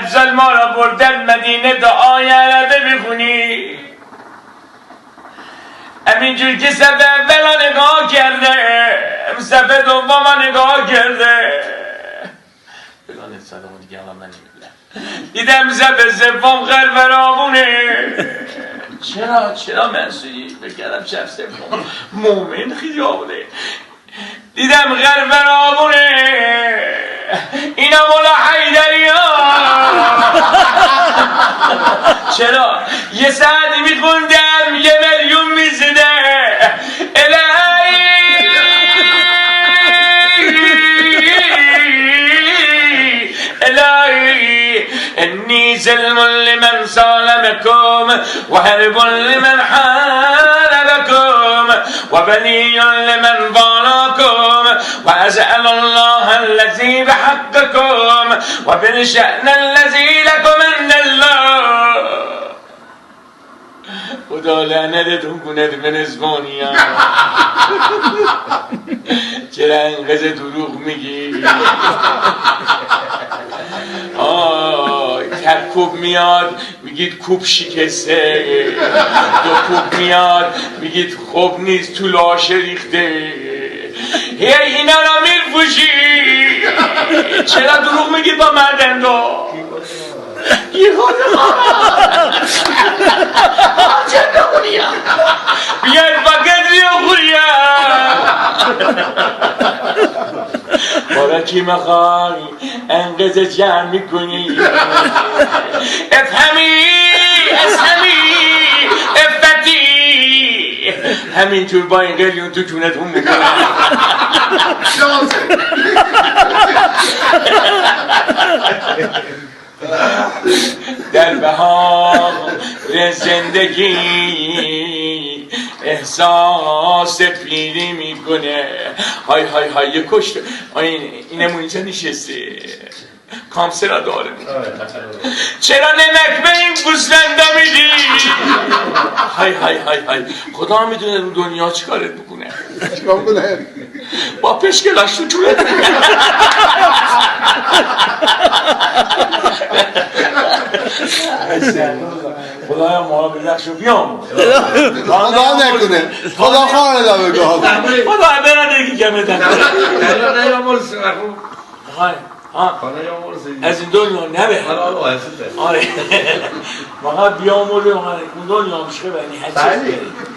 افضل ما را بردن مدینه دعای عربه بخونی. همینجور که صفحه اولا نگاه کرده صفحه دوم نگاه کرده بلان سلام دیگه هم من نمیدونم دیدم صفحه سوم غرفرابونه. چرا منصوری بکردم شب سوم مومن خیابونه دیدم غرفرابونه اینا مولا حیدری ها. چرا یه ساعت میخوندم 1 میلیون میزده الهی انی ظلم لمن ظلمکم و حرب لمن حاربکم و بلی لمن والاکم و اسأل الله الذی بحقکم و بالشأن الذی لکم عند الله. خدا لعنتتون کنه به نسبانیان. چرا انقدر دروغ میگی؟ کوب میاد میگید کوب شکسته، 2 کوب میاد میگید خوب نیست تو لاشه ریخته. هی اینا را میفروشی چرا دروغ میگید با مردن دو؟ یه خودم چرا خوریم بیاید فقط ریا خوریم بارا کی مخوای انقذ جمع میکنی افهمی افتی همینطور با این قلیون تو کونتون میکنم. در بهار زندگی احساس پیری میکنه. های های های یه کشت اینمون اینجا نشسته کامسرا داره. چرا نمک به این گوسفندا میدی؟ های های های های خدا میدونه رو دنیا چی کارت بکنه. چیکار کنه؟ با پشکلاش تو طولت خدایا ما رو بلخشو بیام خدا نکنه خدا خواهر دا بگاه خدا برنه دیگه کمه دن از این دنیا نبه آره فقط بیامولی اون دنیا مشکه بینی